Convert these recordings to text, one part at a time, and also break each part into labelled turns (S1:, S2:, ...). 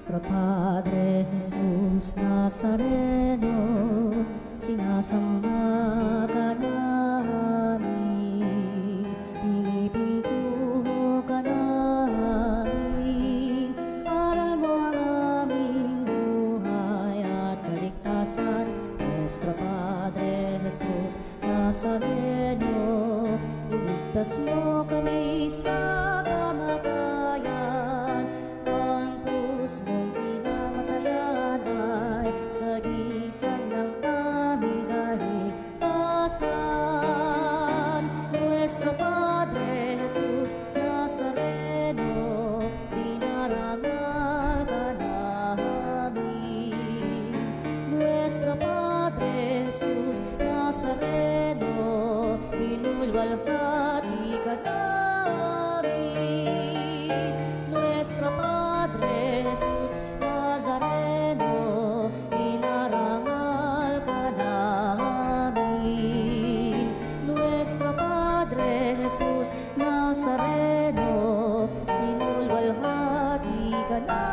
S1: Nuestro Padre Jesus Nazareno, sinasamba ka namin, pinipintuho ka namin, aral mo ang aming buhay at kaligtasan. Nuestro Padre Jesus Nazareno, iligtas mo kami sa kamatayan, ang krus mong pinamatayan ay sagisag ng aming kaligtasan. Nuestro Padre Jesus Nazareno, dinarangal ka namin. Nuestro Padre Jesus Nazareno, inulwalhati ka namin. Nuestro Padre Jesus Nazareno, inarangal ka namin. Nuestro Padre Jesus Nazareno, inulwalhati ka namin.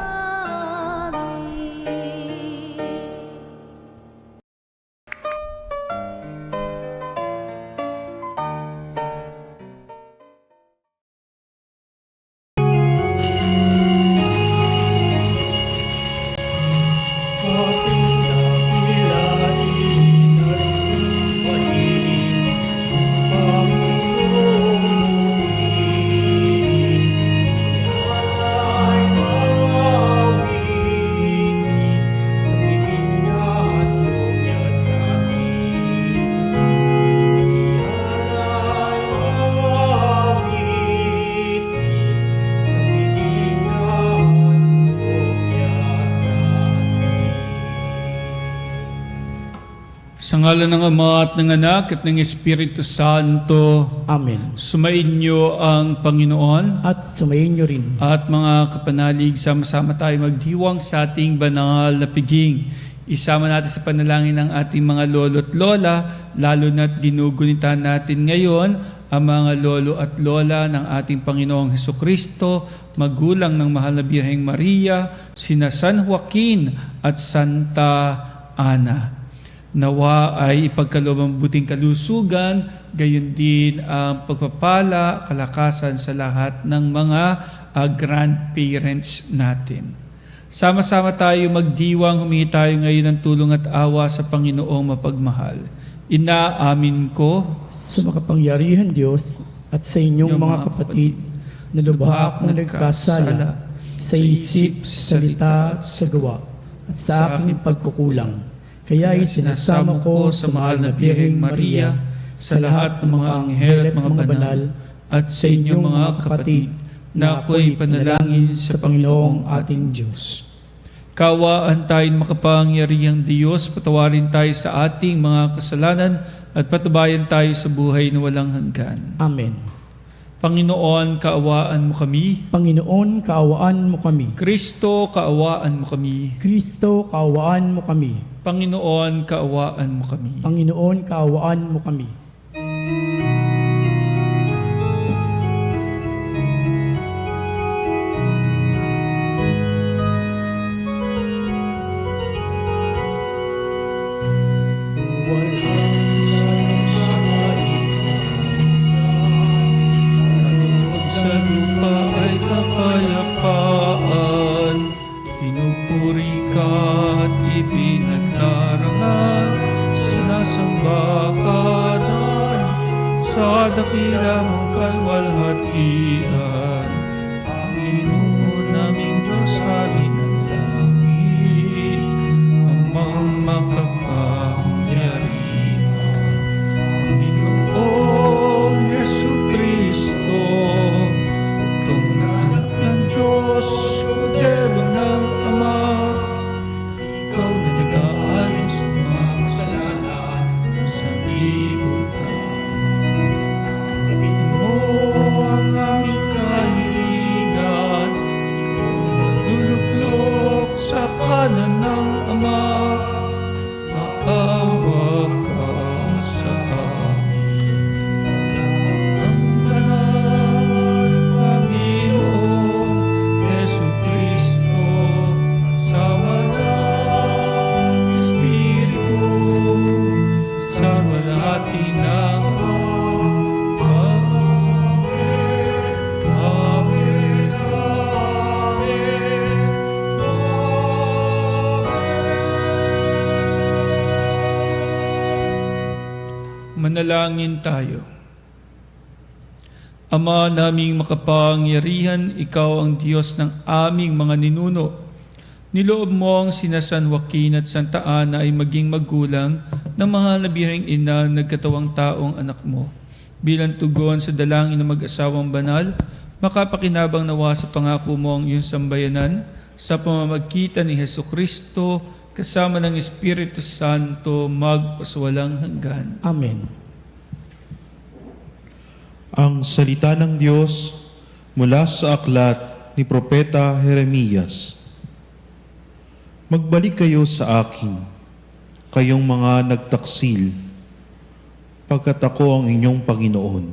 S2: Sa ngalan ng Ama at ng Anak at ng Espiritu Santo.
S3: Amen.
S2: Sumainyo ang Panginoon.
S3: At sumayin niyo rin.
S2: At mga kapanalig, sama-sama tayo magdiwang sa ating banal na piging. Isama natin sa panalangin ng ating mga lolo at lola, lalo na't ginugunita natin ngayon ang mga lolo at lola ng ating Panginoong Hesukristo, magulang ng mahal na Birheng Maria, sina San Joaquin at Santa Ana. Nawa ay ipagkaloob ang buting kalusugan, gayon din ang pagpapala, kalakasan sa lahat ng mga grandparents natin. Sama-sama tayo magdiwang, humingi tayo ngayon ng tulong at awa sa Panginoong mapagmahal. Inaamin ko
S3: Sa makapangyarihan Diyos at sa inyong mga kapatid na lubha akong nagkasala sa isip, salita, sa gawa at sa aking pagkukulang. Kaya isinasamo ko sa mahal na Birheng Maria, sa lahat ng mga anghel at mga banal, at sa inyong mga kapatid, na ako'y panalangin sa Panginoong ating Diyos.
S2: Kaawaan tayo makapangyarihang Diyos, patawarin tayo sa ating mga kasalanan at patubayan tayo sa buhay na walang hanggan.
S3: Amen.
S2: Panginoon, kaawaan mo kami.
S3: Panginoon, kaawaan mo kami.
S2: Kristo, kaawaan mo kami.
S3: Kristo, kaawaan mo kami.
S2: Panginoon, kaawaan mo kami.
S3: Panginoon, kaawaan mo kami.
S2: Sa lupa ay kapayapaan, pinupuri ka at ipinagdarangal, sinasamba ka na sa dakila mong kalwalhatian. Panginoon naming Diyos, hari ng langit, amang makapangyarihan. Panginoong Jesucristo, itong anak ng Diyos, kordero ng Ama, ikaw na nag-aalis ng mga kasalanan ng sanlibutan. Tanggapin mo ang aming kahilingan, ikaw na naluluklok sa kanan ng Ama, Manalangin tayo. Ama naming makapangyarihan, Ikaw ang Diyos ng aming mga ninuno. Niloob mo ang sina San Joaquin at Santa Ana ay maging magulang ng mahal na Birheng Ina nagkatawang taong anak mo. Bilang tugon sa dalangin ng mag-asawang banal, makapakinabang nawa sa pangako mo ang iyong sambayanan sa pamamagitan ni Hesukristo kasama ng Espiritu Santo magpaswalang hanggan.
S3: Amen.
S4: Ang salita ng Diyos mula sa aklat ni Propeta Jeremias. Magbalik kayo sa akin, kayong mga nagtaksil, pagkat ako ang inyong Panginoon,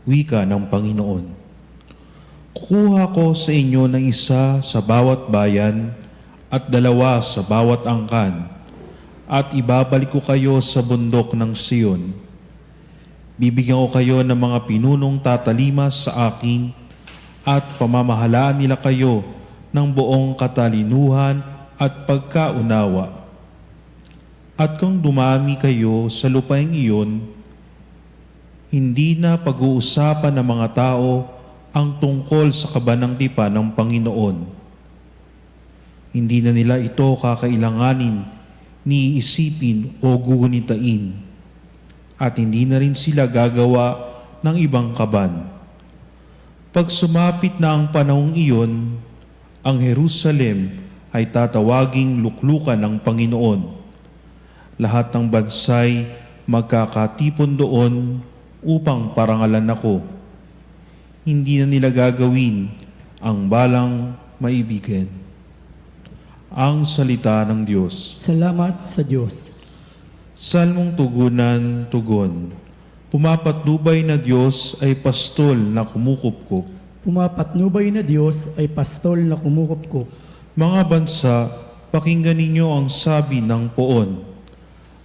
S4: wika ng Panginoon. Kukuha ko sa inyo ng isa sa bawat bayan at dalawa sa bawat angkan, at ibabalik ko kayo sa bundok ng Sion. Bibigyan ko kayo ng mga pinunong tatalima sa akin at pamamahalaan nila kayo ng buong katalinuhan at pagkaunawa. At kung dumami kayo sa lupaing iyon, hindi na pag-uusapan ng mga tao ang tungkol sa kabanang tipan ng Panginoon. Hindi na nila ito kakailanganin, ni isipin o gugunitain, at hindi na rin sila gagawa ng ibang kaban. Pag sumapit na ang panahong iyon, ang Jerusalem ay tatawaging luklukan ng Panginoon. Lahat ng bansay magkakatipon doon upang parangalan ako. Hindi na nila gagawin ang balang maibigan. Ang salita ng Diyos.
S3: Salamat sa Diyos.
S4: Salmong tugunan, tugon. Pumapatnubay na Diyos ay pastol na kumukupkup.
S3: Pumapatnubay na Diyos ay pastol na kumukupkup.
S4: Mga bansa, pakinggan ninyo ang sabi ng poon,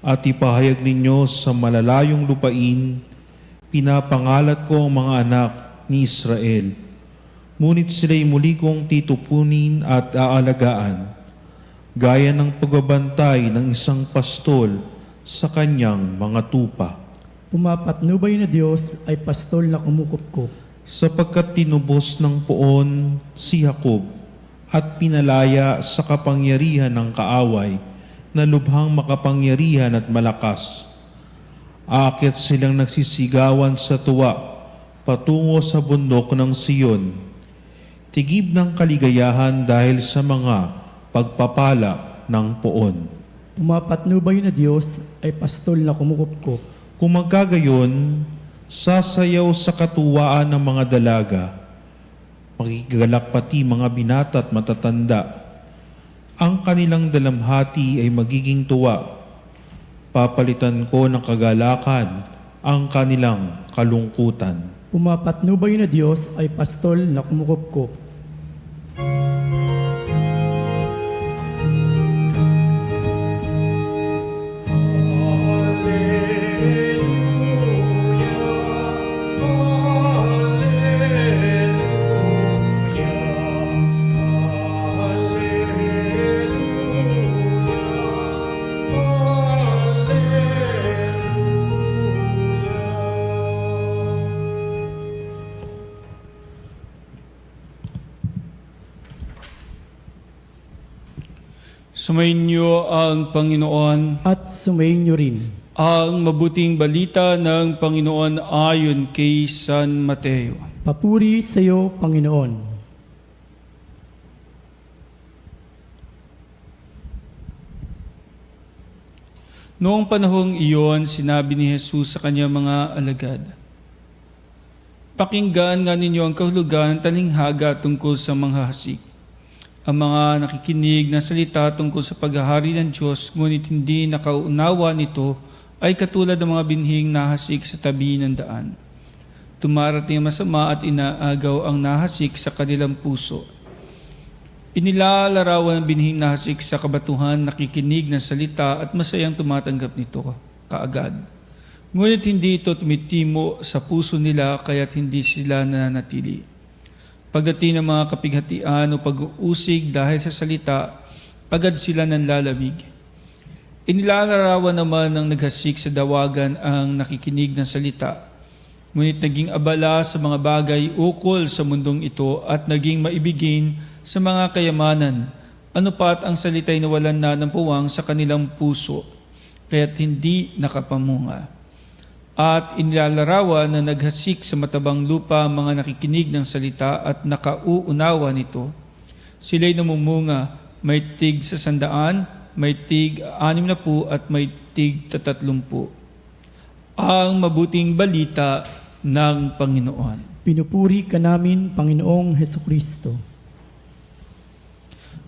S4: at ipahayag ninyo sa malalayong lupain, pinapangalat ko ang mga anak ni Israel. Ngunit sila'y muli kong titupunin at aalagaan, gaya ng pagbabantay ng isang pastol sa kanyang mga tupa.
S3: Pumapatnubay na Diyos ay pastol na kumukupkup.
S4: Sapagkat tinubos ng poon si Jacob at pinalaya sa kapangyarihan ng kaaway na lubhang makapangyarihan at malakas. Aakyat silang nagsisigawan sa tuwa patungo sa bundok ng Sion. Tigib ng kaligayahan dahil sa mga pagpapala ng poon.
S3: Pumapatnubay na Diyos ay pastol na kumukupkup.
S4: Kung magkagayon, sasayaw sa katuwaan ng mga dalaga, makikigalak pati mga binata at matatanda. Ang kanilang dalamhati ay magiging tuwa. Papalitan ko ng kagalakan ang kanilang kalungkutan.
S3: Pumapatnubay na Diyos ay pastol na kumukupkup.
S2: Sumainyo ang Panginoon.
S3: At sumainyo rin.
S2: Ang mabuting balita ng Panginoon ayon kay San Mateo.
S3: Papuri sa iyo, Panginoon.
S2: Noong panahong iyon, sinabi ni Jesus sa kanyang mga alagad, "Pakinggan nga ninyo ang kahulugan ng talinghaga tungkol sa manghahasik. Ang mga nakikinig ng salita tungkol sa paghahari ng Diyos, ngunit hindi nakaunawa nito, ay katulad ng mga binhing nahasik sa tabi ng daan. Tumarating ang masama at inaagaw ang nahasik sa kanilang puso. Inilalarawan ang binhing nahasik sa kabatuhan, nakikinig ng salita at masayang tumatanggap nito kaagad. Ngunit hindi ito tumitimo sa puso nila, kaya't hindi sila nananatili. Pagdating ng mga kapighatian o pag-uusig dahil sa salita, agad sila nanlalamig. Inilalarawan naman ng naghasik sa dawagan ang nakikinig ng salita. Ngunit naging abala sa mga bagay ukol sa mundong ito at naging maibigin sa mga kayamanan. Ano pat ang salita'y nawalan na ng puwang sa kanilang puso, kaya't hindi nakapamunga. At inilalarawan na naghasik sa matabang lupa ang mga nakikinig ng salita at nakauunawa nito. Sila'y namumunga, may tig sa 100, may tig 60 at may tig 30. Ang mabuting balita ng Panginoon.
S3: Pinupuri ka namin, Panginoong Hesukristo.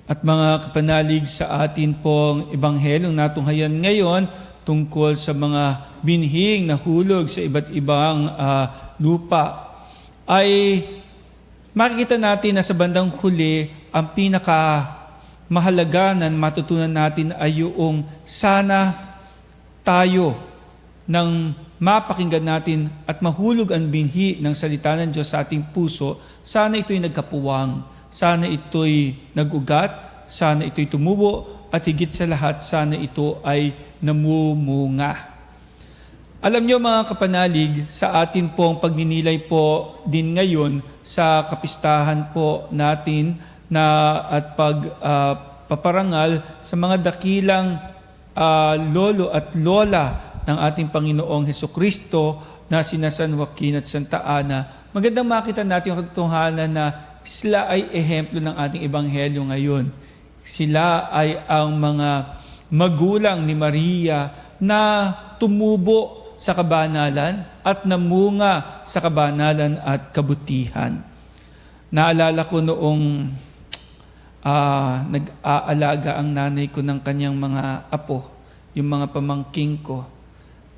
S2: At mga kapanalig sa atin pong ebanghelyong natunghayan ngayon tungkol sa mga binhing na hulog sa iba't ibang lupa, ay makikita natin na sa bandang huli ang mahalaga na matutunan natin ay yung sana tayo nang mapakinggan natin at mahulog ang binhi ng salita ng Diyos sa ating puso, sana ito'y nagkapuwang, sana ito'y nagugat, sana ito'y tumubo, at higit sa lahat, sana ito ay namumunga. Alam niyo mga kapanalig, sa atin pong pagninilay po din ngayon sa kapistahan po natin at paparangal sa mga dakilang lolo at lola ng ating Panginoong Hesukristo na sina San Joaquin at Santa Ana, magandang makita natin yung katotohanan na sila ay ehemplo ng ating ebanghelyo ngayon. Sila ay ang mga magulang ni Maria na tumubo sa kabanalan at namunga sa kabanalan at kabutihan. Naalala ko noong nag-aalaga ang nanay ko ng kanyang mga apo, yung mga pamangking ko.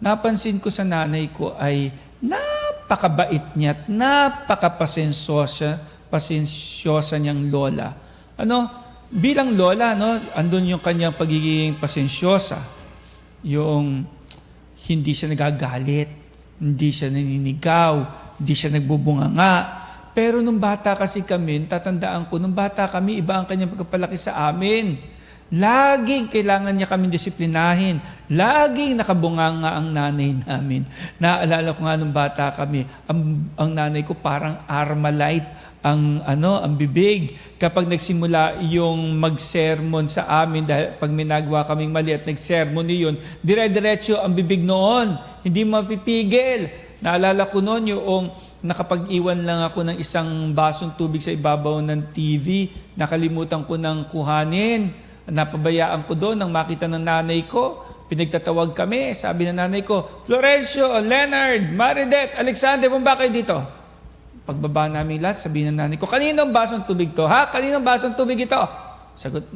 S2: Napansin ko sa nanay ko ay napakabait niya at napakapasensyosa niyang lola. Bilang lola, andun yung kanyang pagiging pasensyosa. Yung hindi siya nagagalit, hindi siya naninigaw, hindi siya nagbubunganga. Pero nung bata kasi kami, tatandaan ko, nung bata kami, iba ang kanyang pagpapalaki sa amin. Laging kailangan niya kami disiplinahin. Laging nakabunganga ang nanay namin. Naalala ko nga nung bata kami, ang nanay ko parang Armalite ang bibig. Kapag nagsimula yung mag-sermon sa amin, dahil pag may nagawa kaming mali at nag-sermon niyon, dire-diretso ang bibig noon. Hindi mapipigil. Naalala ko noon yung nakapag-iwan lang ako ng isang basong tubig sa ibabaw ng TV. Nakalimutan ko ng kuhanin. Napabayaan ko doon nang makita ng nanay ko. Pinagtatawag kami. Sabi ng nanay ko, Florencio, Leonard, Maridet, Alexander, bumaba kayo dito. Pagbaba namin lahat, sabi ng nanay ko, kaninong basong tubig to? Ha? Kaninong basong tubig ito?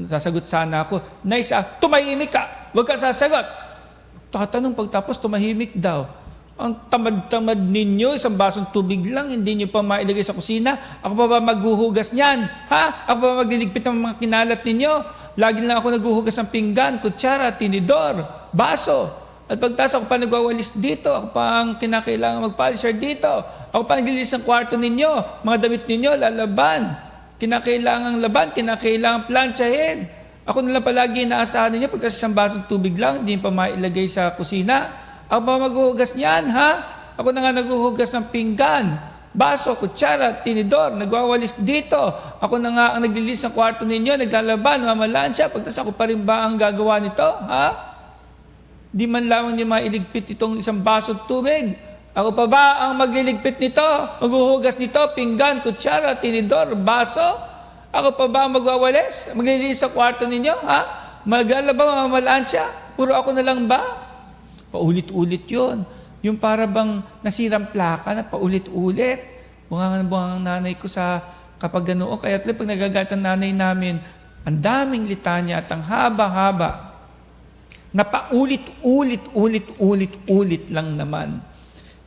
S2: Sasagot sana ako, Naisa, tumahimik ka. Huwag ka sasagot. Tatanong pagtapos, tumahimik daw. Ang tamad-tamad ninyo, isang basong tubig lang, hindi nyo pa mailagay sa kusina. Ako pa ba maghuhugas niyan? Ha? Ako pa ba magliligpit ng mga kinalat ninyo? Lagi lang ako naghuhugas ng pinggan, kutsara, tinidor, baso. At pagtas ako pa nagwawalis dito, ako pa ang kinakailangan magpalisher dito. Ako pa naglilis ng kwarto ninyo, mga damit ninyo, lalaban. Kinakailangan laban, kinakailangan planchahin. Ako na lang palagi inaasahan ninyo, pagtas isang basong tubig lang, hindi pa mailagay sa kusina. Ako pa maghuhugas niyan, ha? Ako na nga naghuhugas ng pinggan, baso, kutsara, tinidor, nagwawalis dito. Ako na nga ang naglilis ng kwarto ninyo, naglalaban, mamalansya. Pagtas ako pa rin ba ang gagawa nito, ha? Di man lamang niya mailigpit itong isang baso tubig. Ako pa ba ang magliligpit nito? Maghuhugas nito, pinggan, kutsara, tinidor, baso? Ako pa ba ang magwawalis? Maglilinis sa kwarto ninyo? Ha? Maglalaba, mamalansya? Puro ako na lang ba? Paulit-ulit yun. Yung para bang nasirang plaka na paulit-ulit. Bungang nanay ko sa kapag ganoon. Kaya pag nagagat ang nanay namin, ang daming litanya at ang haba-haba na paulit-ulit lang naman.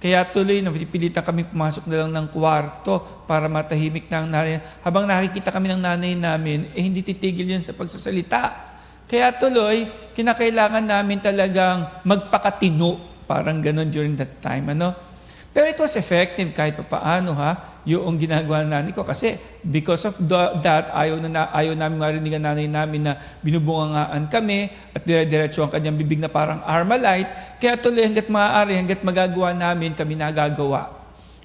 S2: Kaya tuloy, napipilitan kami pumasok na lang ng kwarto para matahimik na ang nanay. Habang nakikita kami ng nanay namin, hindi titigil yun sa pagsasalita. Kaya tuloy, kinakailangan namin talagang magpakatino. Parang ganon during that time. Pero it was effective kahit paano yung ginagawa ng nanay ko. Kasi because of that, ayaw namin marinig ang nanay namin na binubungangaan kami at dire-diretso ang kanyang bibig na parang Armalite. Kaya tuloy hanggat maaari, hanggat magagawa namin, kami nagagawa.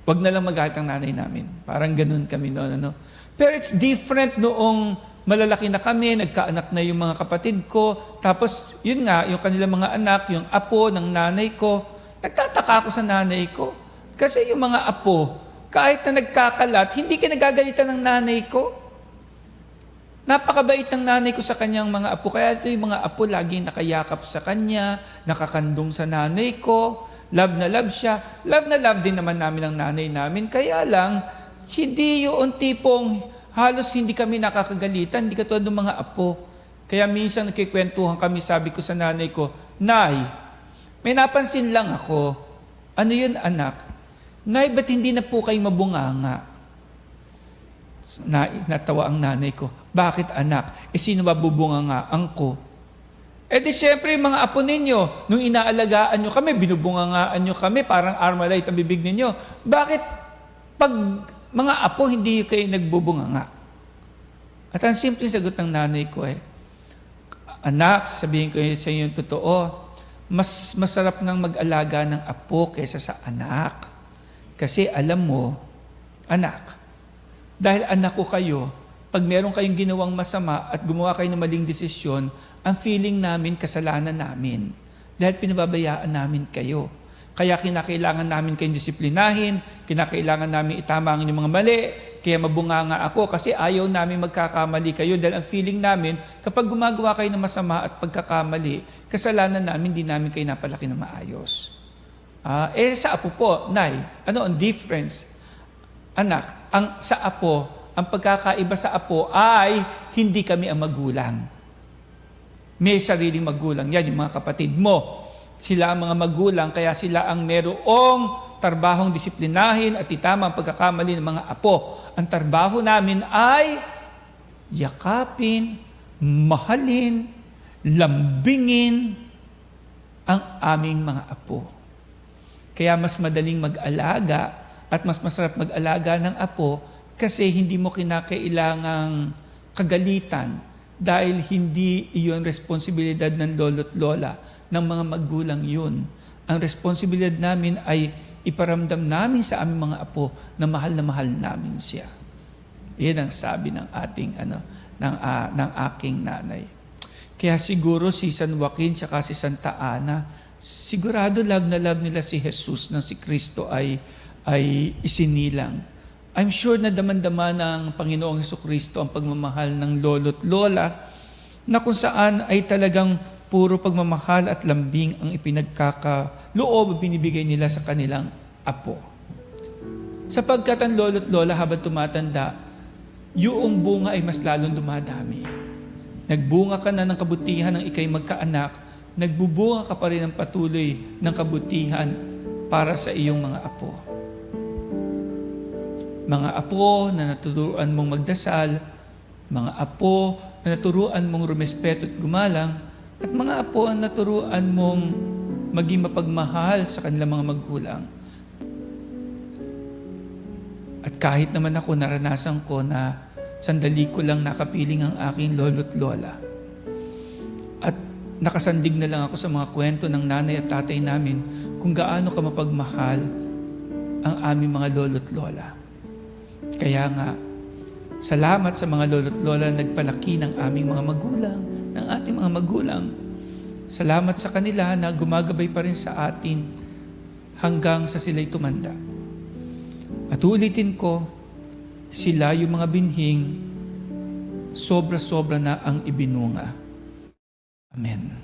S2: Huwag na lang magalit ang nanay namin. Parang ganun kami noon. Pero it's different noong malalaki na kami, nagkaanak na yung mga kapatid ko. Tapos, yun nga, yung kanilang mga anak, yung apo ng nanay ko. Nagtataka ako sa nanay ko. Kasi yung mga apo, kahit na nagkakalat, hindi kinagagalitan ng nanay ko. Napakabait ng nanay ko sa kanyang mga apo. Kaya ito yung mga apo laging nakayakap sa kanya, nakakandong sa nanay ko. Love na love siya. Love na love din naman namin ang nanay namin. Kaya lang, hindi yung tipong halos hindi kami nakakagalitan, hindi katulad ng mga apo. Kaya minsan nakikwentuhan kami, sabi ko sa nanay ko, Nay, may napansin lang ako. Ano yun, anak? Nay, ba't hindi na po kayo mabunganga? Natawa ang nanay ko. Bakit, anak? Sino ba bubungangaan ko? Di syempre, mga apo ninyo, nung inaalagaan nyo kami, binubungangaan nyo kami, parang Armalite ang bibig ninyo. Bakit pag mga apo, hindi kayo nagbubunganga? At ang simpleng sagot ng nanay ko anak, sabihin ko sa inyo yung totoo, mas masarap ngang mag-alaga ng apo kaysa sa anak. Kasi alam mo, anak, dahil anak ko kayo, pag meron kayong ginawang masama at gumawa kayo ng maling desisyon, ang feeling namin, kasalanan namin. Dahil pinababayaan namin kayo. Kaya kinakailangan namin kayong disiplinahin, kinakailangan namin itama ang inyong mga mali, kaya mabunganga ako kasi ayaw namin magkakamali kayo dahil ang feeling namin, kapag gumagawa kayo ng masama at pagkakamali, kasalanan namin, di namin kayo napalaki na maayos. Sa apo po, Nay, ano ang difference? Anak, sa apo, ang pagkakaiba sa apo ay hindi kami ang magulang. May sariling magulang. Yan, yung mga kapatid mo. Sila ang mga magulang, kaya sila ang merong trabahong disiplinahin at itama ang pagkakamali ng mga apo. Ang trabaho namin ay yakapin, mahalin, lambingin ang aming mga apo. Kaya mas madaling mag-alaga at mas masarap mag-alaga ng apo kasi hindi mo kinakailangang kagalitan dahil hindi iyon responsibilidad ng lolo't lola, ng mga magulang yun. Ang responsibilidad namin ay iparamdam namin sa aming mga apo na mahal namin siya. Yan ang sabi ng ng aking nanay. Kaya siguro si San Joaquin at si Santa Ana, sigurado love na love nila si Jesus na si Kristo ay isinilang. I'm sure na daman-dama ng Panginoong Jesucristo ang pagmamahal ng lolo't lola na kung saan ay talagang puro pagmamahal at lambing ang ipinagkakaloob binibigay nila sa kanilang apo. Sapagkat ang lolo't lola habang tumatanda, yung bunga ay mas lalong dumadami. Nagbunga ka na ng kabutihan ng ikay magkaanak, nagbubunga ka pa rin ng patuloy ng kabutihan para sa iyong mga apo. Mga apo na naturuan mong magdasal, mga apo na naturuan mong rumespeto at gumalang, at mga apo na naturuan mong maging mapagmahal sa kanilang mga magulang. At kahit naman ako, naranasan ko na sandali ko lang nakapiling ang aking lolo't lola. At nakasandig na lang ako sa mga kwento ng nanay at tatay namin kung gaano ka mapagmahal ang aming mga lolo't lola. Kaya nga, salamat sa mga lolo't lola na nagpalaki ng aming mga magulang, ng ating mga magulang. Salamat sa kanila na gumagabay pa rin sa atin hanggang sa sila'y tumanda. At ulitin ko, sila yung mga binhing sobra-sobra na ang ibinunga. Amen.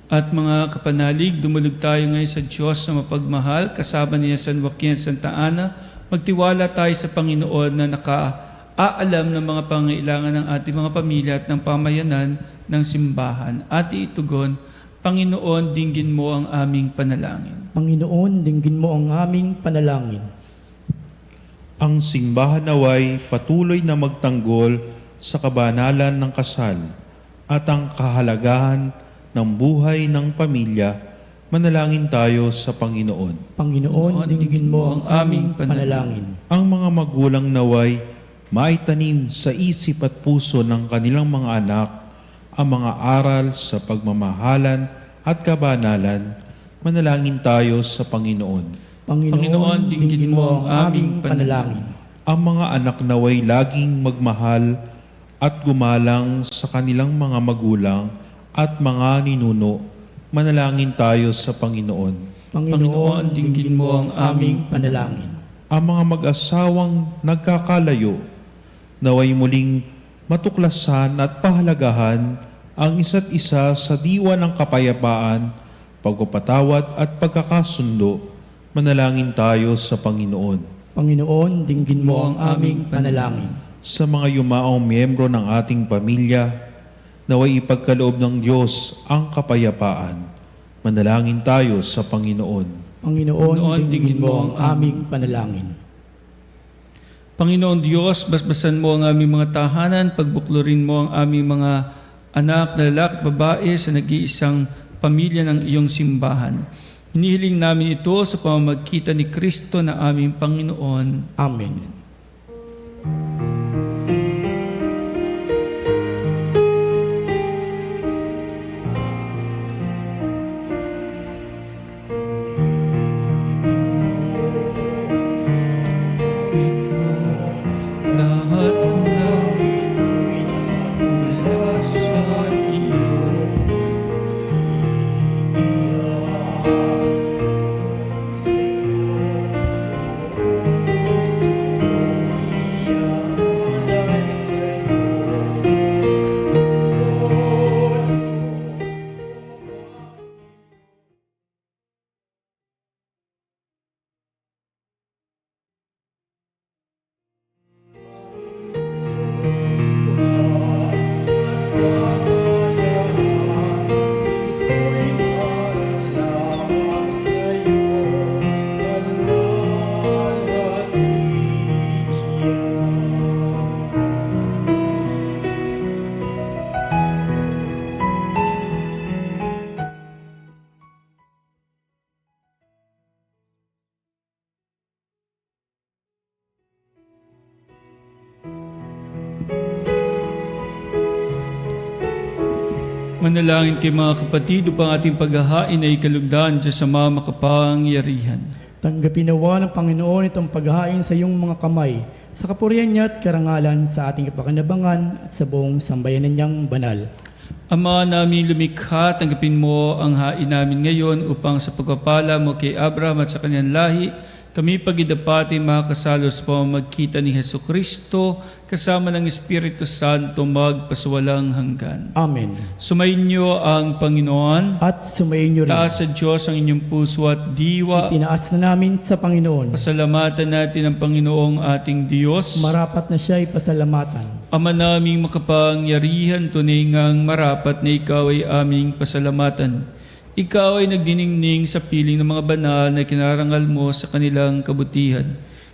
S2: At mga kapanalig, dumulog tayo ngayon sa Diyos na mapagmahal, kasama niya San Joaquin at Santa Ana. Magtiwala tayo sa Panginoon na nakaalam ng mga pangailangan ng ating mga pamilya at ng pamayanan ng simbahan. At itugon, Panginoon, dinggin mo ang aming panalangin.
S3: Panginoon, dinggin mo ang aming panalangin.
S4: Ang simbahan naway patuloy na magtanggol sa kabanalan ng kasal at ang kahalagahan ng buhay ng pamilya. Manalangin tayo sa Panginoon.
S3: Panginoon, dinggin mo ang aming panalangin.
S4: Ang mga magulang naway maitanim sa isip at puso ng kanilang mga anak ang mga aral sa pagmamahalan at kabanalan. Manalangin tayo sa Panginoon.
S3: Panginoon, dinggin mo ang aming panalangin.
S4: Ang mga anak naway laging magmahal at gumalang sa kanilang mga magulang at mga ninuno. Manalangin tayo sa Panginoon.
S3: Panginoon, dinggin mo ang aming panalangin.
S4: Ang mga mag-asawang nagkakalayo, naway muling matuklasan at pahalagahan ang isa't isa sa diwa ng kapayapaan, pagpapatawad at pagkakasundo. Manalangin tayo sa Panginoon.
S3: Panginoon, dinggin mo ang aming panalangin.
S4: Sa mga yumaong miyembro ng ating pamilya, naway ipagkaloob ng Diyos ang kapayapaan. Manalangin tayo sa Panginoon.
S3: Panginoon, dinggin mo ang aming panalangin.
S2: Panginoon Diyos, basbasan mo ang aming mga tahanan, pagbuklurin mo ang aming mga anak na lalaki at babae sa nag-iisang pamilya ng iyong simbahan. Hinihiling namin ito sa pamamagitan ni Kristo na aming Panginoon.
S3: Amen.
S2: Lahat ng pinagmula sa iyo. Manalangin kay mga kapatid upang ating paghahain ay kalugdan Diyos sa mga makapangyarihan.
S3: Tanggapin nawa ng Panginoon itong paghahain sa iyong mga kamay, sa kapurihan niya at karangalan sa ating kapakinabangan at sa buong sambayanan niyang banal.
S2: Ama namin lumikha, tanggapin mo ang hain namin ngayon upang sa pagpapala mo kay Abraham at sa kanyang lahi, kami pagidapati makasalo sa pamamagitan ni Hesu Kristo kasama ng Espiritu Santo magpaswalang hanggan.
S3: Amen.
S2: Sumainyo ang Panginoon.
S3: At sumayin niyo rin.
S2: Taas sa Diyos ang inyong puso at diwa.
S3: Itinaas na namin sa Panginoon.
S2: Pasalamatan natin ang Panginoong ating Diyos.
S3: Marapat na siya ipasalamatan.
S2: Ama naming makapangyarihan, tunay ngang marapat na ikaw ay aming pasalamatan. Ikaw ay nagdiningning sa piling ng mga banal na kinarangal mo sa kanilang kabutihan.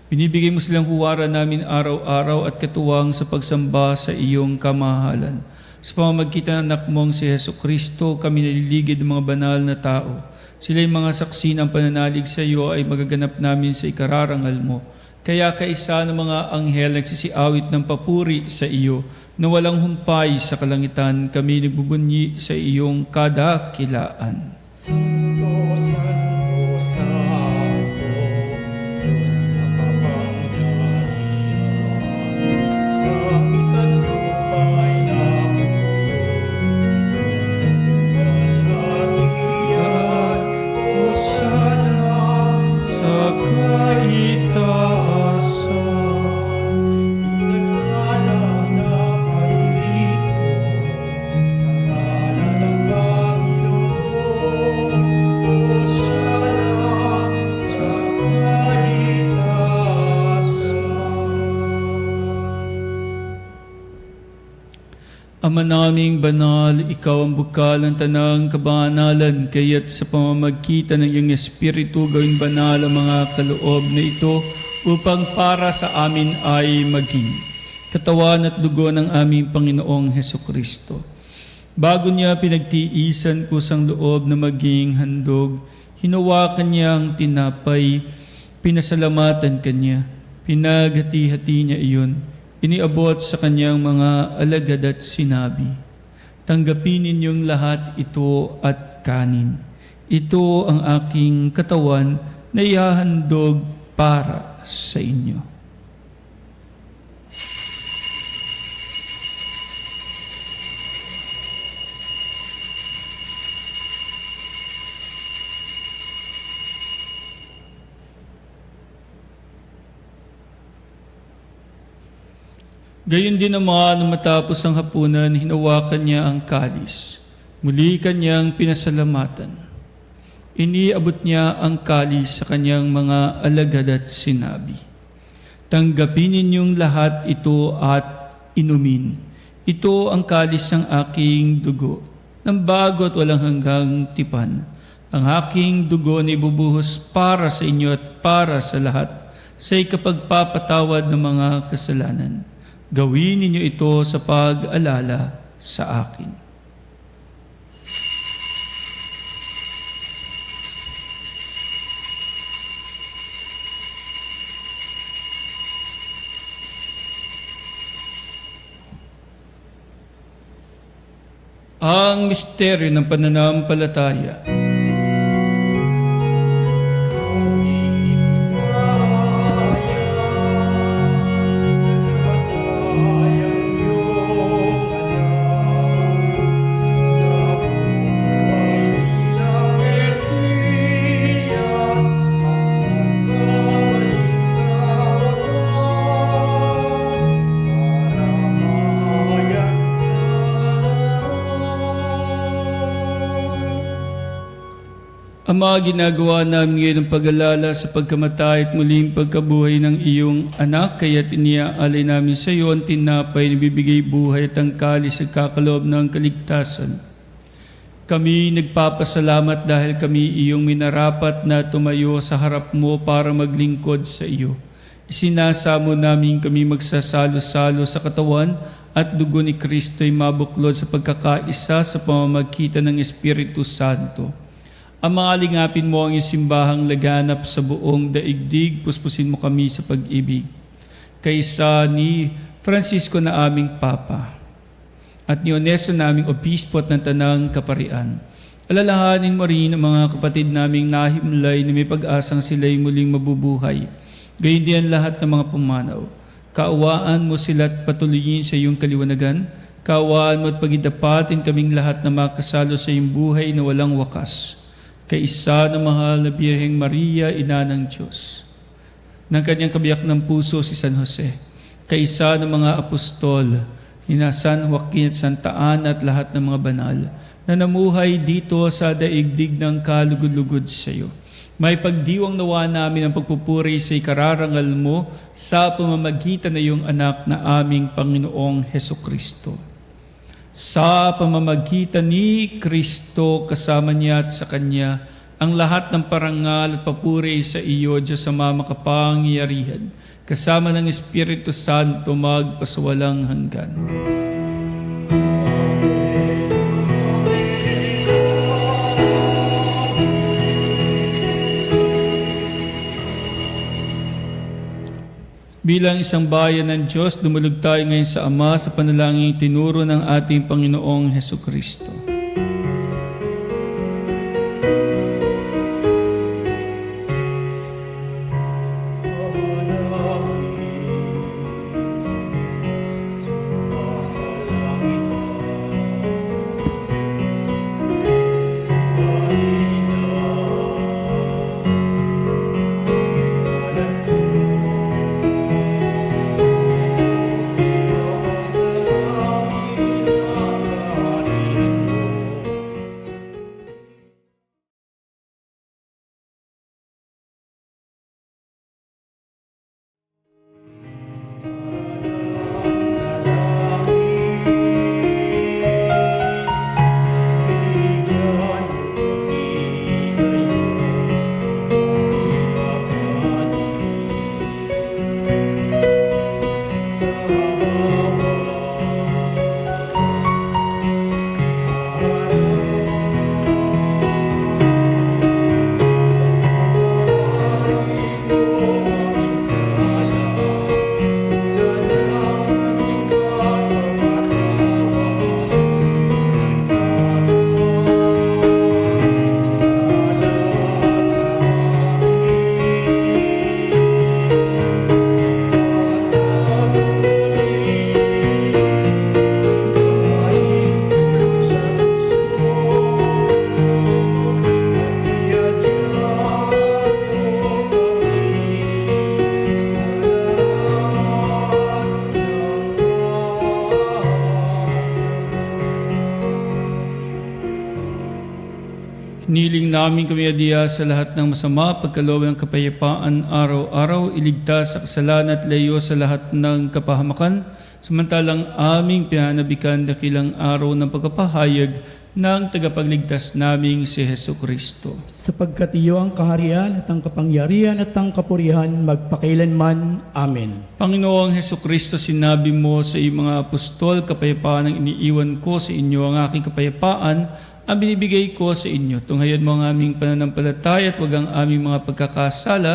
S2: Binibigay mo silang huwaran namin araw-araw at katuwang sa pagsamba sa iyong kamahalan. Sa pamamagitan ng anak mong si Hesu Kristo, kami naliligid ng mga banal na tao. Sila'y mga saksi ng pananalig sa iyo ay magaganap namin sa ikararangal mo. Kaya kaisa ng mga anghel nagsisiawit ng papuri sa iyo, na walang humpay sa kalangitan, kami nagbubunyi sa iyong kadakilaan.
S3: Santo, Santo, Santo, Diyos makapangyarihan. Langit at lupa'y napupunan. Hosana sa kaitaasan. Nagpala na parito sa ngalan ng Panginoon. Hosana sa kaitaasan.
S2: Ama naming banal, ikaw ang bukal ng tanang kabanalan, kaya't sa pamamagitan ng iyong Espiritu gawing banal ang mga kaloob na ito upang para sa amin ay maging katawan at dugo ng aming Panginoong Hesukristo. Bago niya pinagtiisan kusang loob na maging handog, hinawakan niya ang tinapay, pinasalamatan kanya, pinaghati-hati niya iyon, iniabot sa kanyang mga alagad at sinabi, "Tanggapin ninyong lahat ito at kanin. Ito ang aking katawan na ihahandog para sa inyo." Gayon din naman nung matapos ang hapunan, hinawakan niya ang kalis. Muli kanyang pinasalamatan. Iniabot niya ang kalis sa kanyang mga alagad at sinabi, "Tanggapin ninyong lahat ito at inumin. Ito ang kalis ng aking dugo, ng bago at walang hanggang tipan. Ang aking dugo na ibubuhos para sa inyo at para sa lahat sa ikapagpapatawad ng mga kasalanan. Gawin ninyo ito sa pag-alala sa akin." Ang misteryo ng pananampalataya. Ama, ginagawa namin ngayon ang pag-alala sa pagkamatay at muling pagkabuhay ng iyong anak, kaya't iniaalay namin sa iyo ang tinapay na bibigay buhay at ang kalis at kakaloob ng kaligtasan. Kami nagpapasalamat dahil kami iyong minarapat na tumayo sa harap mo para maglingkod sa iyo. Isinasamo namin kami magsasalo-salo sa katawan at dugo ni Kristo'y mabuklod sa pagkakaisa sa pamamagitan ng Espiritu Santo. Ama, alingapin mo ang iyong simbahang laganap sa buong daigdig, puspusin mo kami sa pag-ibig. Kaysa ni Francisco na aming Papa at ni Honesto naming Obispo at ng Tanang Kaparian. Alalahanin mo rin ang mga kapatid naming nahimlay na may pag-asang sila'y muling mabubuhay. Gayon din ang lahat ng mga pumanaw. Kaawaan mo sila at patuloyin sa iyong kaliwanagan. Kaawaan mo at pagidapatin kaming lahat na makasalo sa iyong buhay na walang wakas. Kaisa ng mahal na Birheng Maria, Ina ng Diyos, ng kanyang kabiyak ng puso si San Jose, kaisa ng mga apostol, ni San Joaquin at Santa Ana at lahat ng mga banal, na namuhay dito sa daigdig ng kalugod-lugod sa iyo. May pagdiwang nawa namin ang pagpupuri sa ikararangal mo sa pamamagitan ng iyong anak na aming Panginoong Hesukristo. Sa pamamagitan ni Kristo, kasama niya at sa Kanya, ang lahat ng parangal at papuri sa iyo, Diyos Ama makapangyarihan, kasama ng Espiritu Santo magpasawalang hanggan. Bilang isang bayan ng Diyos, dumulog tayo ngayon sa Ama sa panalangin tinuro ng ating Panginoong Hesukristo. Niling namin kami adiya sa lahat ng masama, pagkaloob ng kapayapaan araw-araw, iligtas sa kasalanan at layo sa lahat ng kapahamakan, samantalang aming pinanabikan dakilang araw ng pagkapahayag ng tagapagligtas naming si Hesu Kristo.
S3: Sapagkat iyo ang kaharian at ang kapangyarihan at ang kapurihan magpakailanman. Amen.
S2: Panginoong Hesu Kristo, sinabi mo sa iyong mga apostol, kapayapaan ang iniiwan ko sa inyo, ang aking kapayapaan ang binibigay ko sa inyo. Tunghayan mo ang aming pananampalataya at wag ang aming mga pagkakasala.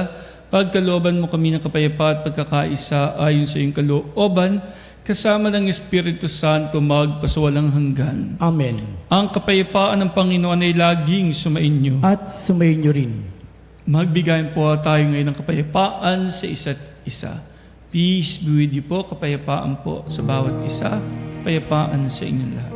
S2: Pagkalooban mo kami ng kapayapaan at pagkakaisa ayon sa iyong kalooban, kasama ng Espiritu Santo magpasawalang hanggan.
S3: Amen.
S2: Ang kapayapaan ng Panginoon ay laging sumainyo.
S3: At sumayin niyo rin.
S2: Magbigayin po tayo ngayon ng kapayapaan sa isa't isa. Peace be with you po, kapayapaan po sa bawat isa, kapayapaan sa inyong lahat.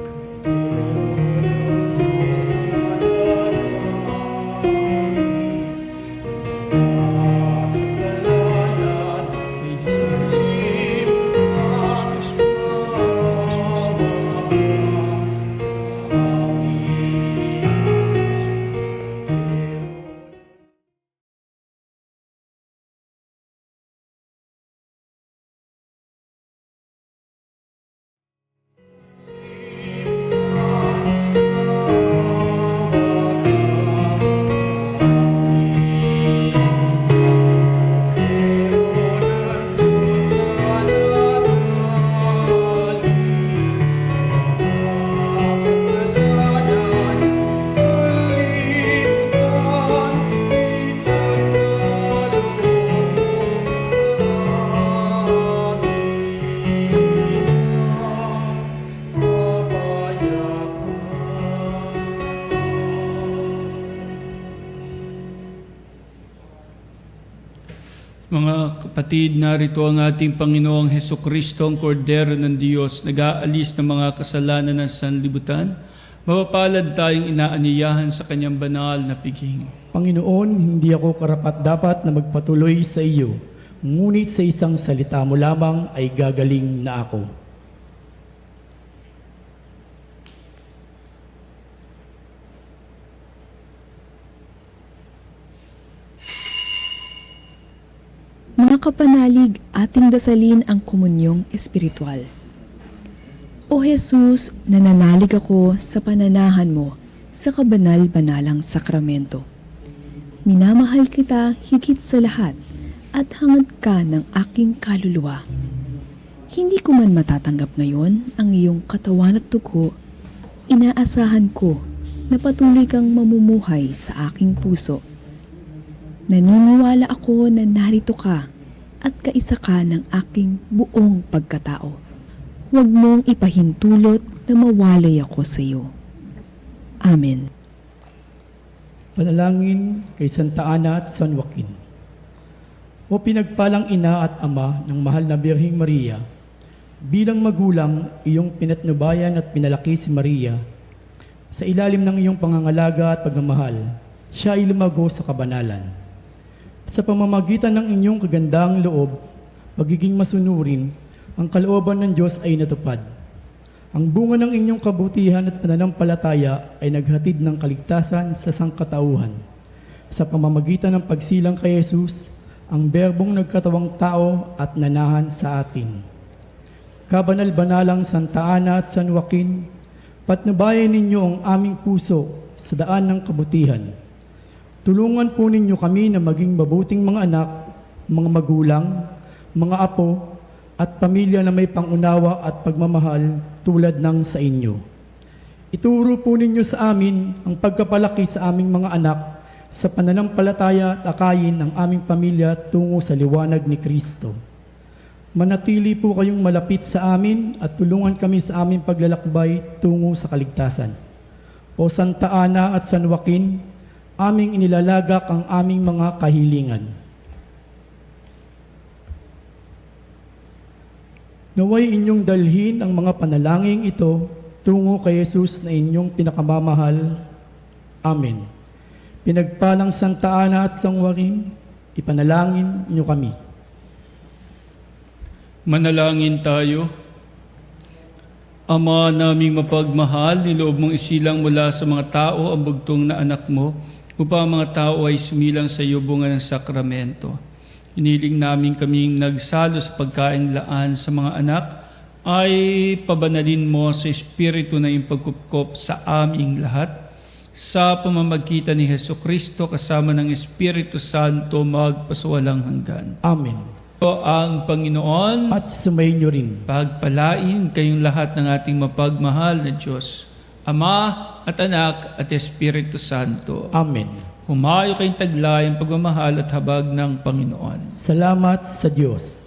S2: Mga kapatid, narito ang ating Panginoong Hesu Kristo, ang Kordero ng Diyos, nag-aalis ng mga kasalanan ng sanlibutan. Mapapalad tayong inaaniyahan sa kanyang banal na piging.
S3: Panginoon, hindi ako karapat-dapat na magpatuloy sa iyo, ngunit sa isang salita mo lamang ay gagaling na ako.
S5: Mga kapanalig, ating dasalin ang komunyong espiritual. O Jesus, nananalig ako sa pananahan mo sa kabanal-banalang sakramento. Minamahal kita higit sa lahat at hangad ka ng aking kaluluwa. Hindi ko man matatanggap ngayon ang iyong katawan at dugo, inaasahan ko na patuloy kang mamumuhay sa aking puso. Naniniwala ako na narito ka at kaisa ka ng aking buong pagkatao. Huwag mong ipahintulot na mawalay ako sa iyo. Amen.
S3: Panalangin kay Santa Ana at San Joaquin. O pinagpalang ina at ama ng mahal na Birheng Maria, bilang magulang, iyong pinatnubayan at pinalaki si Maria. Sa ilalim ng iyong pangangalaga at pagmamahal, siya ay lumago sa kabanalan. Sa pamamagitan ng inyong kagandang loob, pagiging masunurin, ang kalooban ng Diyos ay natupad. Ang bunga ng inyong kabutihan at pananampalataya ay naghatid ng kaligtasan sa sangkatauhan. Sa pamamagitan ng pagsilang kay Jesus, ang berbong nagkatawang tao at nanahan sa atin. Kabanal-banalang Santa Ana at San Joaquin, patnubayan ninyo ang aming puso sa daan ng kabutihan. Tulungan po ninyo kami na maging mabuting mga anak, mga magulang, mga apo, at pamilya na may pangunawa at pagmamahal tulad ng sa inyo. Ituro po ninyo sa amin ang pagkapalaki sa aming mga anak sa pananampalataya at akayin ng aming pamilya tungo sa liwanag ni Kristo. Manatili po kayong malapit sa amin at tulungan kami sa aming paglalakbay tungo sa kaligtasan. O Santa Ana at San Joaquin, aming inilalagak ang aming mga kahilingan. Naway inyong dalhin ang mga panalangin ito tungo kay Jesus na inyong pinakamamahal. Amen. Pinagpalang Santa Ana at San Joaquin, ipanalangin niyo kami.
S2: Manalangin tayo. Ama naming mapagmahal, niloob mong isilang mula sa mga tao ang bugtong na anak mo, upang ang mga tao ay sumilang sa iyo bunga ng sakramento. Hiniling namin kaming nagsalo sa pagkain laan sa mga anak, ay pabanalin mo sa Espiritu na iyong pagkupkop sa aming lahat, sa pamamagitan ni Hesukristo kasama ng Espiritu Santo magpasawalang hanggan.
S3: Amen.
S2: O ang Panginoon,
S3: At sumainyo rin.
S2: pagpalain kayong lahat ng ating mapagmahal na Diyos, Ama at Anak at Espiritu Santo.
S3: Amen.
S2: Humayo kayong taglay ang pagmamahal at habag ng Panginoon.
S3: Salamat sa Diyos.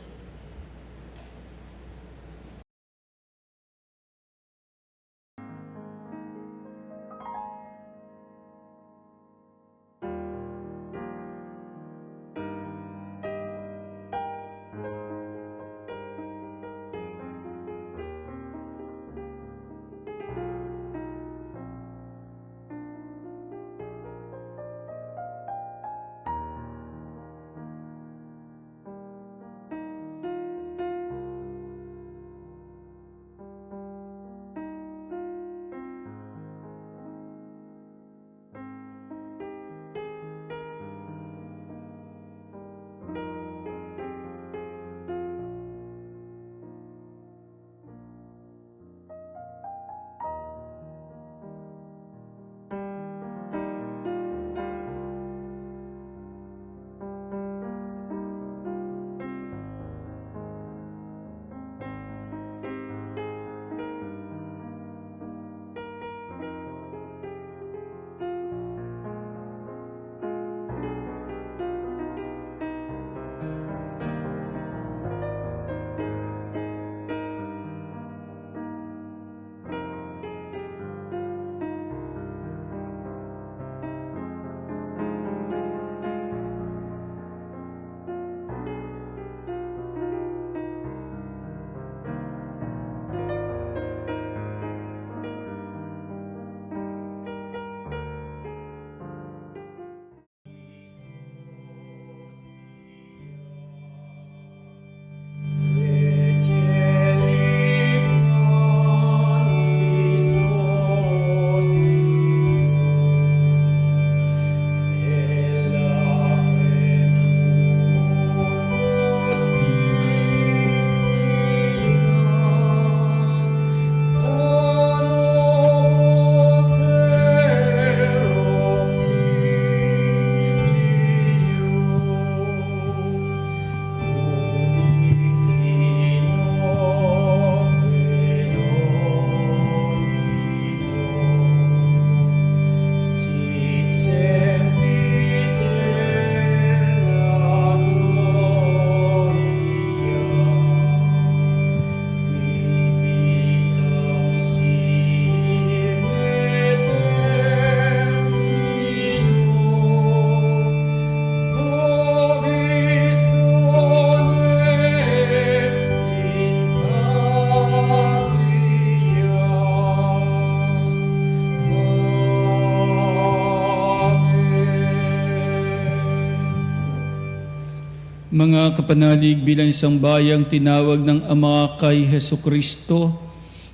S2: Mga kapanalig, bilang isang bayang tinawag ng Ama kay Hesukristo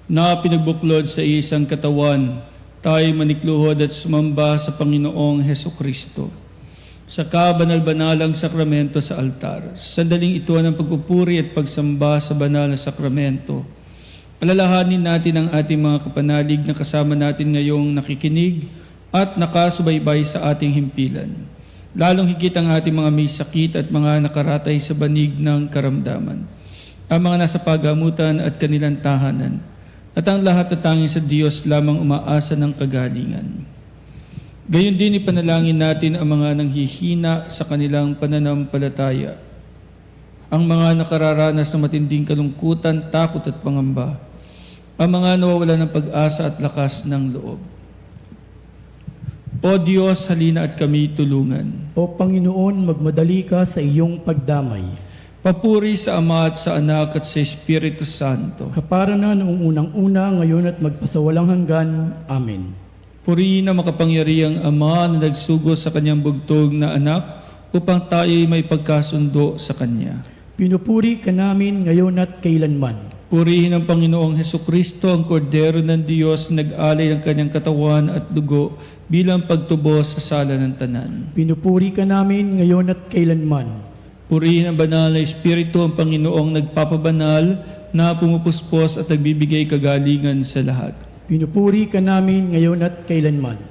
S2: na pinagbuklod sa isang katawan, tayo manikluhod at sumamba sa Panginoong Hesukristo. Sa kabanal-banalang sakramento sa altar, sandaling ito ng pagpupuri at pagsamba sa banal na sakramento. Alalahanin natin ang ating mga kapanalig na kasama natin ngayong nakikinig at nakasubaybay sa ating himpilan. Lalong higit ang ating mga may sakit at mga nakaratay sa banig ng karamdaman, ang mga nasa pagamutan at kanilang tahanan, at ang lahat na tanging sa Diyos lamang umaasa ng kagalingan. Gayon din ipanalangin natin ang mga nanghihina sa kanilang pananampalataya, ang mga nakararanas ng matinding kalungkutan, takot at pangamba, ang mga nawawala ng pag-asa at lakas ng loob. O Diyos, halina at kami tulungan.
S3: O Panginoon, magmadali ka sa iyong pagdamay.
S2: Papuri sa Ama at sa Anak at sa Espiritu Santo.
S3: Kapara na noong unang-una, ngayon at magpasawalang hanggan. Amen.
S2: Purihin ang makapangyarihang Ama na nagsugo sa kanyang bugtog na anak upang tayo'y may pagkasundo sa Kanya.
S3: Pinupuri ka namin ngayon at kailanman.
S2: Purihin ang Panginoong Hesukristo, ang kordero ng Diyos, nag-alay ng kanyang katawan at dugo bilang pagtubos sa sala ng tanan.
S3: Pinupuri ka namin ngayon at kailanman.
S2: Purihin ang banal na Espiritu, ang Panginoong nagpapabanal na pumupuspos at nagbibigay kagalingan sa lahat.
S3: Pinupuri ka namin ngayon at kailanman.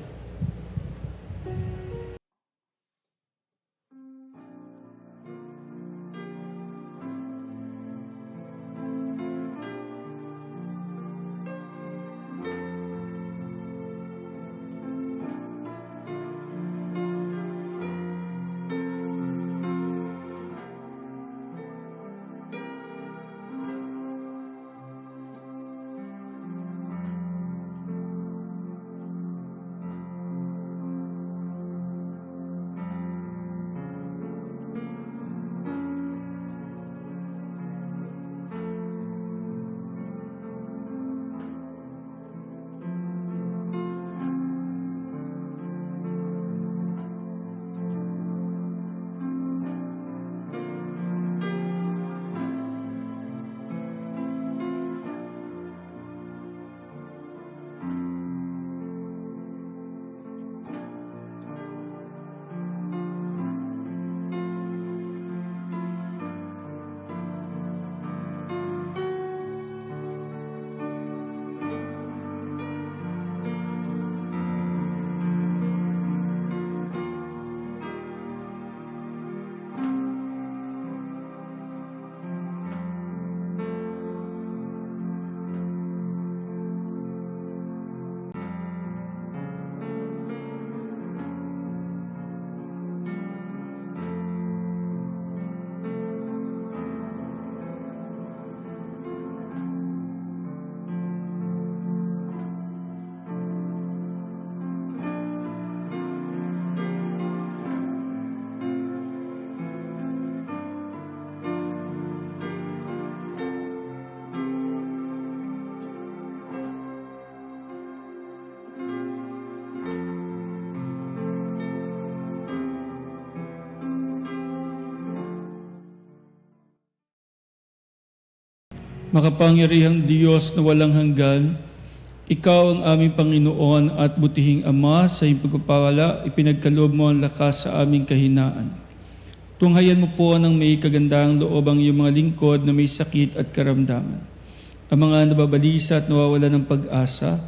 S2: Makapangyarihang Diyos na walang hanggan, Ikaw ang aming Panginoon at butihing Ama, sa iyong pagpapawala, ipinagkaloob mo ang lakas sa aming kahinaan. Tunghayan mo po ng may kagandahang loob ang iyong mga lingkod na may sakit at karamdaman. Ang mga nababalisa at nawawala ng pag-asa,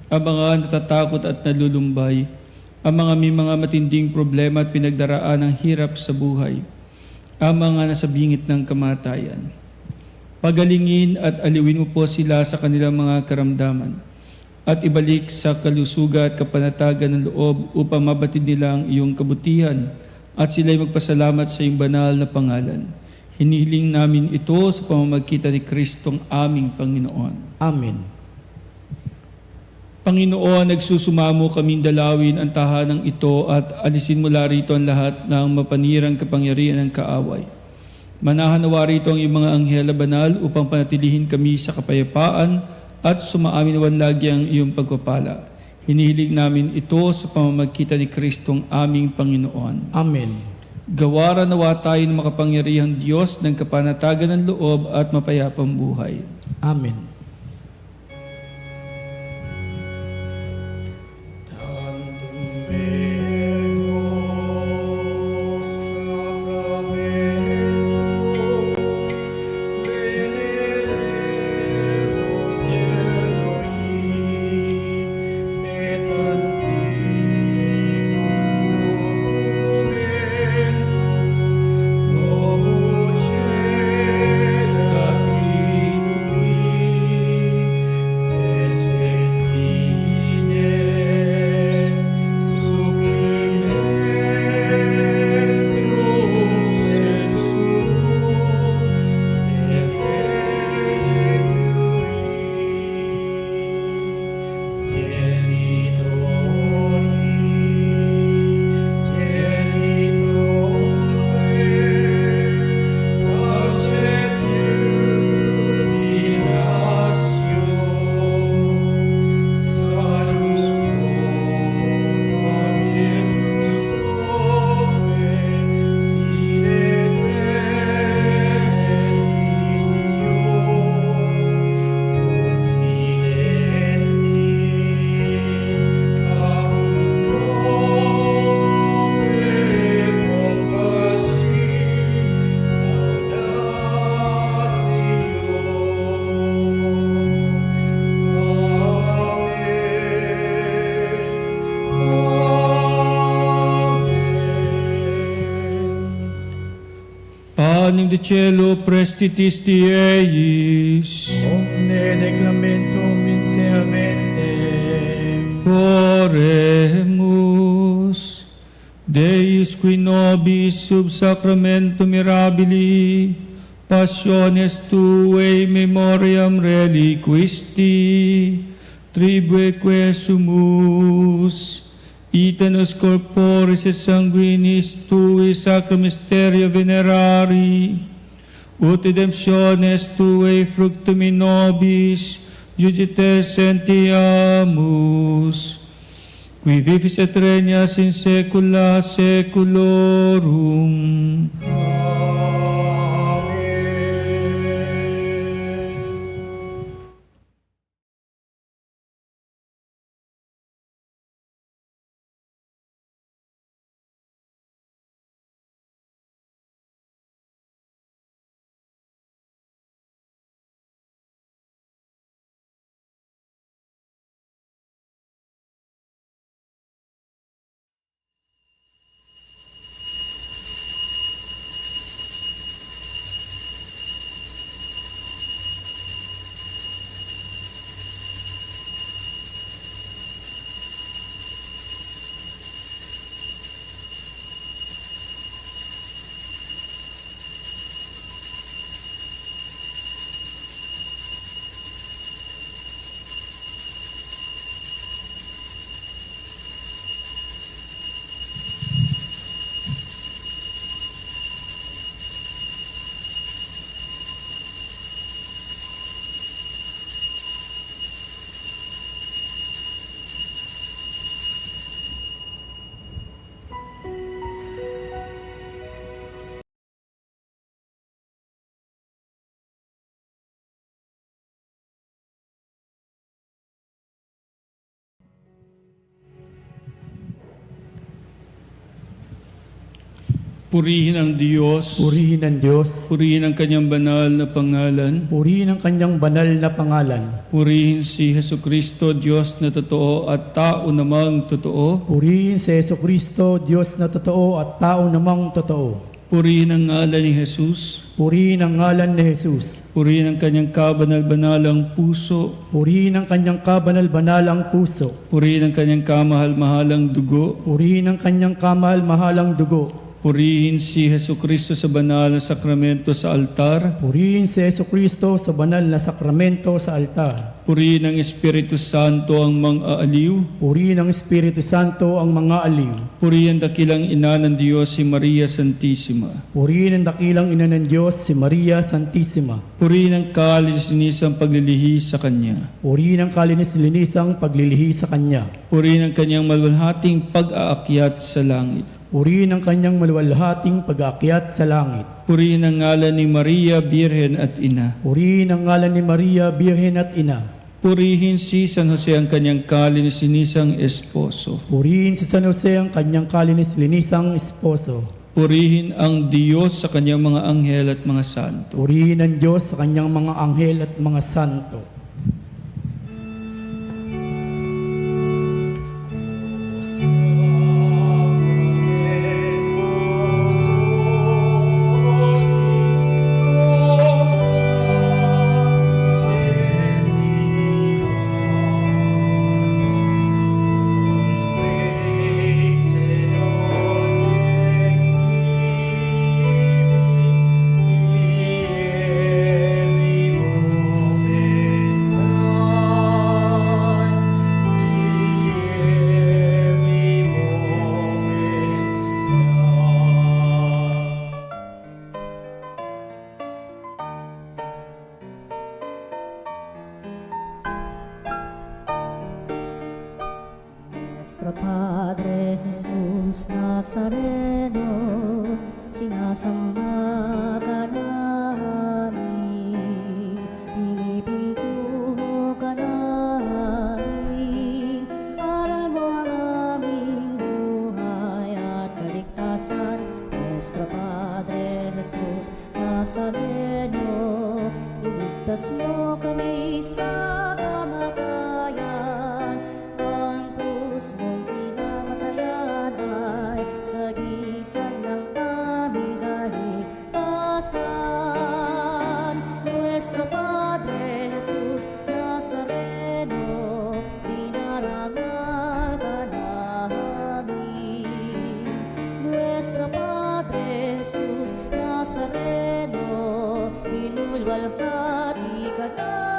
S2: ang mga natatakot at nalulumbay, ang mga may mga matinding problema at pinagdaraan ng hirap sa buhay, ang mga nasa bingit ng kamatayan. Pagalingin at aliwin mo po sila sa kanilang mga karamdaman at ibalik sa kalusugan at kapanatagan ng loob upang mabatid nila ang iyong kabutihan at sila'y magpasalamat sa iyong banal na pangalan. Hinihiling namin ito sa pamamagitan ni Kristong aming Panginoon.
S3: Amen.
S2: Panginoon, nagsusumamo kaming dalawin ang tahanang ito at alisin mula rito ang lahat ng mapanirang kapangyarihan ng kaaway. Manahanawa rito ang iyong mga anghela banal upang panatilihin kami sa kapayapaan at sumaamin lagi ang iyong pagpapala. Hinihiling namin ito sa pamamagitan ni Kristong aming Panginoon.
S3: Amen.
S2: Gawaran nawa tayo ng makapangyarihang Diyos ng kapanatagan ng loob at mapayapang buhay.
S3: Amen.
S2: panem de cielo prestitis Dieis.
S3: Omne declamentum inseamente.
S2: Oremus. Deus qui nobis sub sacramento mirabili, passiones tuae memoriam reliquisti, tribueque sumus, itanos corporis et sanguinis tui sacra mysteria venerari, ut redemptiones tuae fructum in nobis, judite sentiamus, qui vivis et regnas in saecula saeculorum. Purihin ang Diyos.
S3: Purihin ang Diyos.
S2: Purihin ang kanyang banal na pangalan.
S3: Purihin ang kanyang banal na pangalan.
S2: Purihin si Jesucristo, Diyos na totoo at tao namang totoo.
S3: Purihin si Jesucristo, Diyos na totoo at tao namang totoo.
S2: Purihin ang ngalan ni Jesus.
S3: Purihin ang ngalan ni Jesus.
S2: Purihin ang kanyang kabanal-banalang puso.
S3: Purihin ang kanyang kabanal-banalang puso.
S2: Purihin ang kanyang kamahal-mahalang dugo.
S3: Purihin ang kanyang kamahal-mahalang dugo.
S2: Purihin si Jesucristo sa banal na sakramento sa altar.
S3: Purihin si Jesucristo sa banal na sakramento sa altar.
S2: Purihin ang Espiritu Santo ang mang-aaliw.
S3: Purihin ang Espiritu Santo ang mga aliw.
S2: Purihin ang dakilang ina ng Diyos si Maria Santissima.
S3: Purihin ang dakilang ina ng Diyos si Maria Santissima.
S2: Purihin ang kalinis-linisang paglilihi sa Kanya.
S3: Purihin ang kalinis-linisang paglilihi sa Kanya.
S2: Purihin ang kanyang maluwalhating pag-aakyat sa langit.
S3: Purihin ang kanyang maluwalhating pag-aakyat sa langit.
S2: Purihin ang ngalan ni Maria, Birhen at Ina.
S3: Purihin ang ngalan ni Maria, Birhen at Ina.
S2: Purihin si San Jose ang kanyang kalinis-linisang esposo.
S3: Purihin si San Jose ang kanyang kalinis-linisang esposo.
S2: Purihin ang Diyos sa kanyang mga anghel at mga santo.
S3: Purihin ang Diyos sa kanyang mga anghel at mga santo.
S1: Nuestro Padre Jesus Nazareno, sinasamba ka namin, pinipintuho ka namin, aral mo ang aming buhay at kaligtasan. Nuestro Padre Jesus Nazareno, iligtas mo kami sa kamatayan, ang krus mong pinamatayan ay sagisag ng aming kaligtasan. kaligtasan. Nuestro Padre Jesus Nazareno, dinarangal ka namin. Nuestro Padre Jesus Nazareno, inulwalhati ka namin.